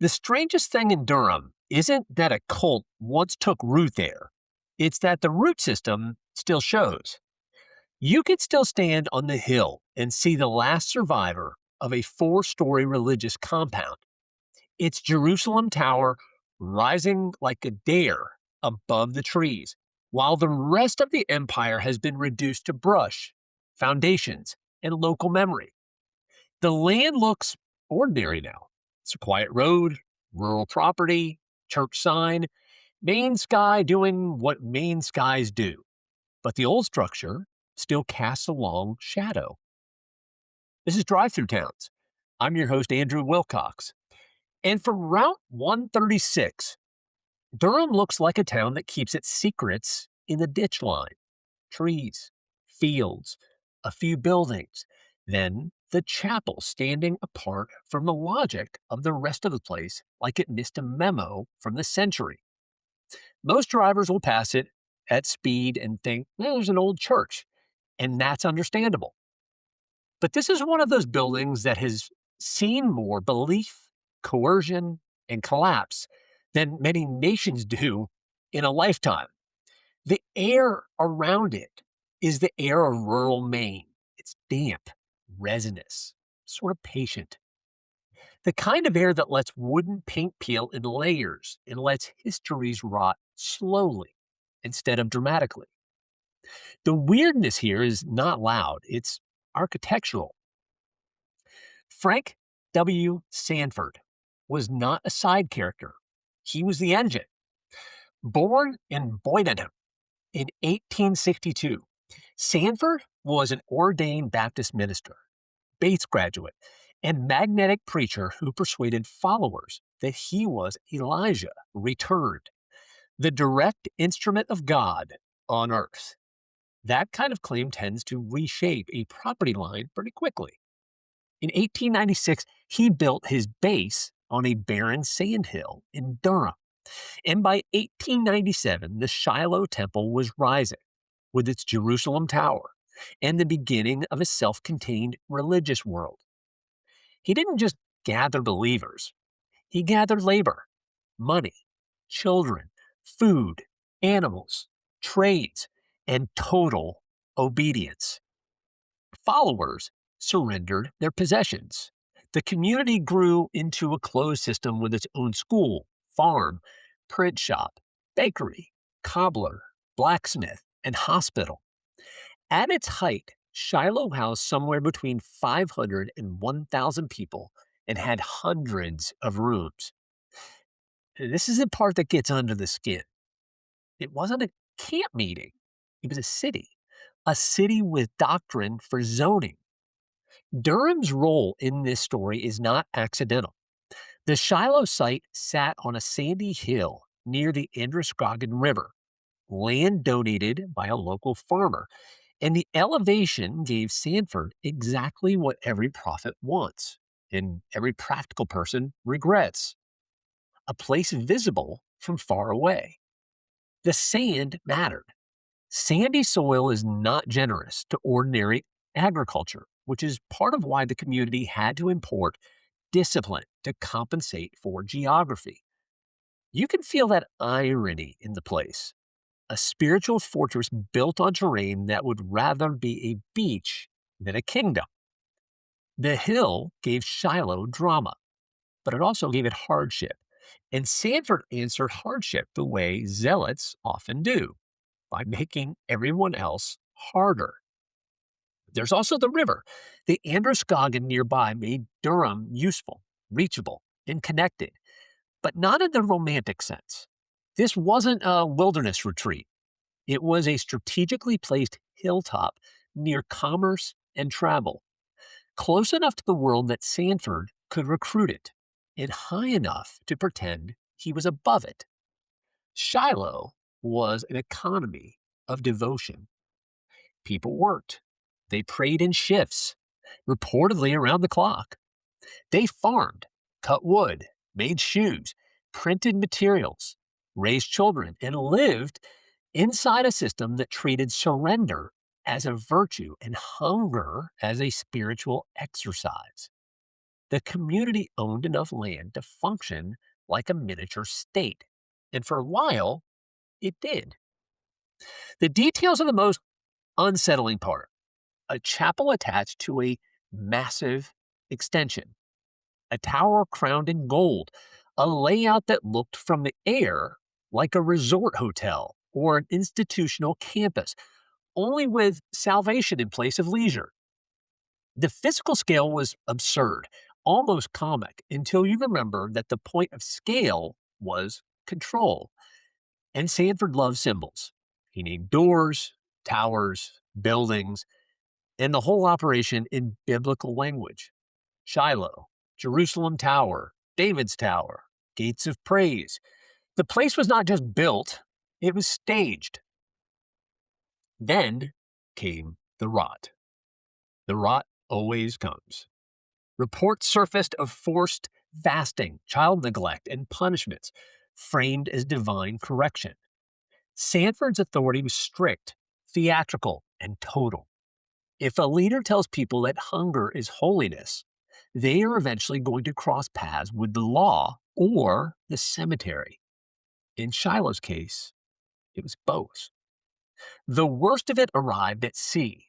The strangest thing in Durham isn't that a cult once took root there, it's that the root system still shows. You can still stand on the hill and see the last survivor of a four-story religious compound. Its Jerusalem Tower rising like a dare above the trees, while the rest of the empire has been reduced to brush, foundations, and local memory. The land looks ordinary now. It's a quiet road, rural property, church sign, Maine sky doing what Maine skies do. But the old structure still casts a long shadow. This is Drive-Thru Towns. I'm your host, Andrew Wilcox. And from Route 136, Durham looks like a town that keeps its secrets in the ditch line. Trees, fields, a few buildings, then the chapel standing apart from the logic of the rest of the place like it missed a memo from the century. Most drivers will pass it at speed and think, well, there's an old church, and that's understandable. But this is one of those buildings that has seen more belief, coercion, and collapse than many nations do in a lifetime. The air around it is the air of rural Maine. It's damp, resinous, sort of patient. The kind of air that lets wooden paint peel in layers and lets histories rot slowly instead of dramatically. The weirdness here is not loud, it's architectural. Frank W. Sanford was not a side character. He was the engine. Born in Boynton in 1862, Sanford was an ordained Baptist minister, Bates graduate, and magnetic preacher who persuaded followers that he was Elijah returned, the direct instrument of God on earth. That kind of claim tends to reshape a property line pretty quickly. In 1896, he built his base on a barren sandhill in Durham. And by 1897, the Shiloh temple was rising with its Jerusalem tower and the beginning of a self-contained religious world. He didn't just gather believers. He gathered labor, money, children, food, animals, trades, and total obedience. Followers surrendered their possessions. The community grew into a closed system with its own school, farm, print shop, bakery, cobbler, blacksmith, and hospital. At its height, Shiloh housed somewhere between 500 and 1,000 people and had hundreds of rooms. This is the part that gets under the skin. It wasn't a camp meeting. It was a city with doctrine for zoning. Durham's role in this story is not accidental. The Shiloh site sat on a sandy hill near the Androscoggin River, land donated by a local farmer, and the elevation gave Sanford exactly what every prophet wants and every practical person regrets: a place visible from far away. The sand mattered. Sandy soil is not generous to ordinary agriculture, which is part of why the community had to import discipline to compensate for geography. You can feel that irony in the place. A spiritual fortress built on terrain that would rather be a beach than a kingdom. The hill gave Shiloh drama, but it also gave it hardship. And Sanford answered hardship the way zealots often do, by making everyone else harder. There's also the river. The Androscoggin nearby made Durham useful, reachable, and connected, but not in the romantic sense. This wasn't a wilderness retreat. It was a strategically placed hilltop near commerce and travel, close enough to the world that Sanford could recruit it, and high enough to pretend he was above it. Shiloh was an economy of devotion. People worked. They prayed in shifts, reportedly around the clock. They farmed, cut wood, made shoes, printed materials, raised children, and lived inside a system that treated surrender as a virtue and hunger as a spiritual exercise. The community owned enough land to function like a miniature state. And for a while, it did. The details are the most unsettling part. A chapel attached to a massive extension, a tower crowned in gold, a layout that looked from the air like a resort hotel or an institutional campus, only with salvation in place of leisure. The physical scale was absurd, almost comic, until you remember that the point of scale was control. And Sanford loved symbols. He named doors, towers, buildings, and the whole operation in biblical language. Shiloh, Jerusalem Tower, David's Tower, Gates of Praise. The place was not just built, it was staged. Then came the rot. The rot always comes. Reports surfaced of forced fasting, child neglect, and punishments framed as divine correction. Sanford's authority was strict, theatrical, and total. If a leader tells people that hunger is holiness, they are eventually going to cross paths with the law or the cemetery. In Shiloh's case, it was both. The worst of it arrived at sea.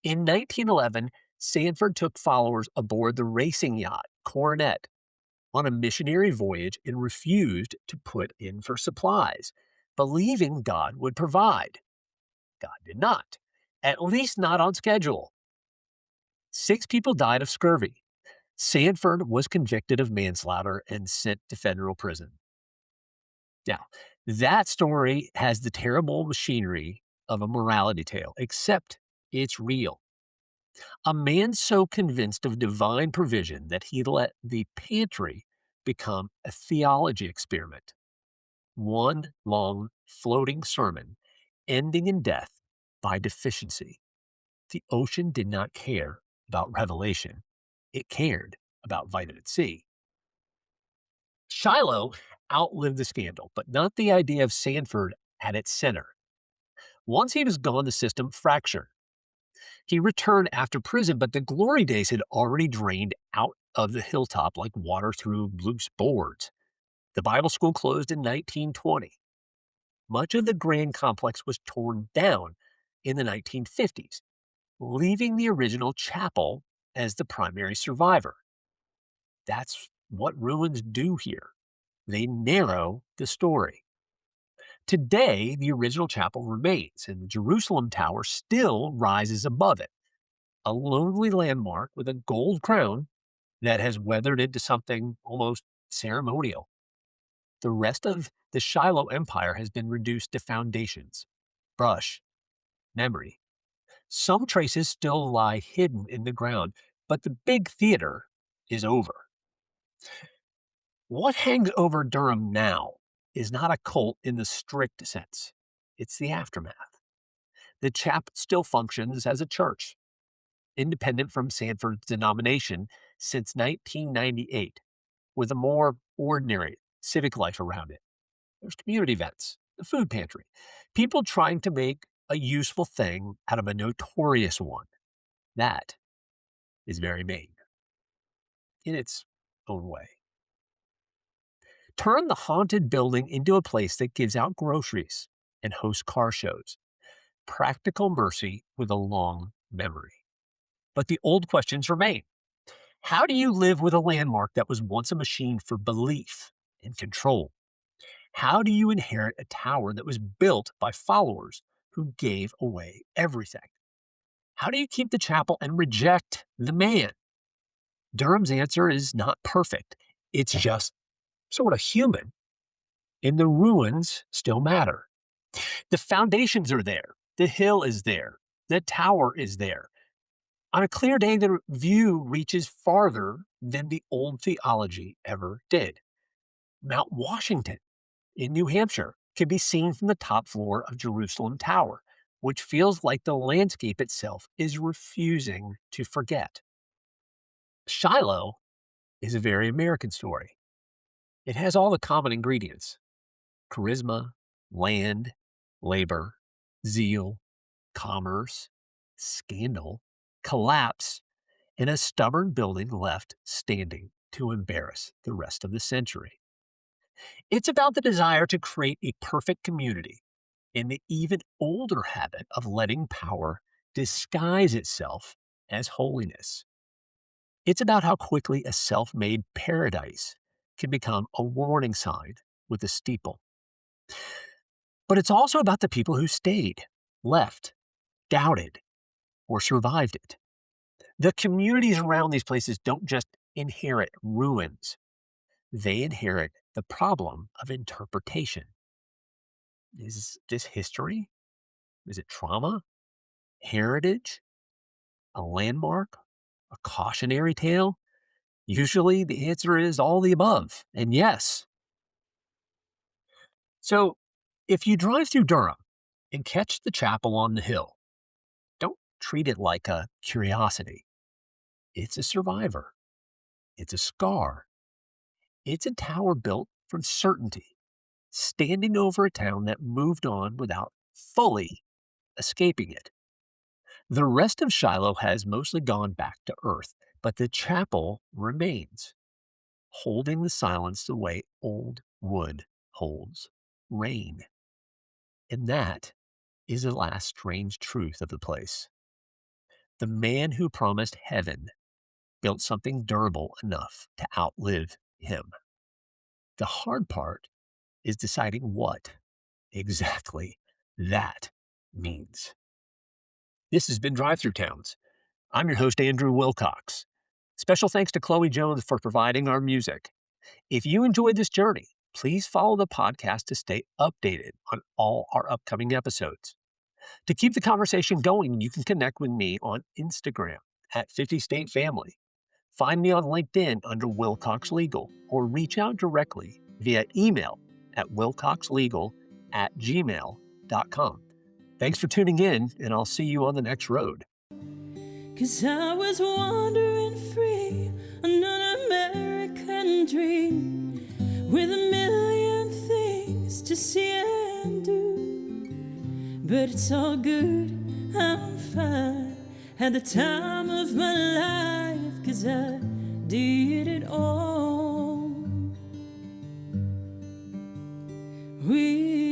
In 1911, Sanford took followers aboard the racing yacht Coronet on a missionary voyage and refused to put in for supplies, believing God would provide. God did not, at least not on schedule. 6 people died of scurvy. Sanford was convicted of manslaughter and sent to federal prison. Now, that story has the terrible machinery of a morality tale, except it's real. A man so convinced of divine provision that he let the pantry become a theology experiment. One long floating sermon ending in death by deficiency. The ocean did not care about revelation. It cared about vitamin C. Shiloh outlived the scandal, but not the idea of Sanford at its center. Once he was gone, the system fractured. He returned after prison, but the glory days had already drained out of the hilltop like water through loose boards. The Bible school closed in 1920. Much of the grand complex was torn down in the 1950s, leaving the original chapel as the primary survivor. That's what ruins do here. They narrow the story. Today, the original chapel remains, and the Jerusalem Tower still rises above it, a lonely landmark with a gold crown that has weathered into something almost ceremonial. The rest of the Shiloh Empire has been reduced to foundations, brush, memory. Some traces still lie hidden in the ground, but the big theater is over. What hangs over Durham now is not a cult in the strict sense. It's the aftermath. The chapel still functions as a church, independent from Sanford's denomination since 1998, with a more ordinary civic life around it. There's community events, the food pantry, people trying to make a useful thing out of a notorious one. That is very Maine, in its own way. Turn the haunted building into a place that gives out groceries and hosts car shows. Practical mercy with a long memory. But the old questions remain. How do you live with a landmark that was once a machine for belief and control? How do you inherit a tower that was built by followers who gave away everything? How do you keep the chapel and reject the man? Durham's answer is not perfect. It's just sort of human. And the ruins still matter. The foundations are there. The hill is there. The tower is there. On a clear day, the view reaches farther than the old theology ever did. Mount Washington in New Hampshire can be seen from the top floor of Jerusalem Tower, which feels like the landscape itself is refusing to forget. Shiloh is a very American story. It has all the common ingredients: charisma, land, labor, zeal, commerce, scandal, collapse, and a stubborn building left standing to embarrass the rest of the century. It's about the desire to create a perfect community and the even older habit of letting power disguise itself as holiness. It's about how quickly a self made paradise can become a warning sign with a steeple. But it's also about the people who stayed, left, doubted, or survived it. The communities around these places don't just inherit ruins, they inherit the problem of interpretation. Is this history? Is it trauma? Heritage? A landmark? A cautionary tale? Usually the answer is all the above, and yes. So, if you drive through Durham and catch the chapel on the hill, don't treat it like a curiosity. It's a survivor. It's a scar. It's a tower built from certainty, standing over a town that moved on without fully escaping it. The rest of Shiloh has mostly gone back to earth, but the chapel remains, holding the silence the way old wood holds rain. And that is the last strange truth of the place. The man who promised heaven built something durable enough to outlive him. The hard part is deciding what exactly that means. This has been Drive-Thru Towns. I'm your host, Andrew Wilcox. Special thanks to Chloe Jones for providing our music. If you enjoyed this journey, please follow the podcast to stay updated on all our upcoming episodes. To keep the conversation going, you can connect with me on Instagram at 50 State Family. Find me on LinkedIn under Wilcox Legal, or reach out directly via email at wilcoxlegal@gmail.com. Thanks for tuning in, and I'll see you on the next road. 'Cause I was wandering free on an American dream, with a million things to see and do. But it's all good, I'm fine. Had the time of my life, 'cause I did it all. We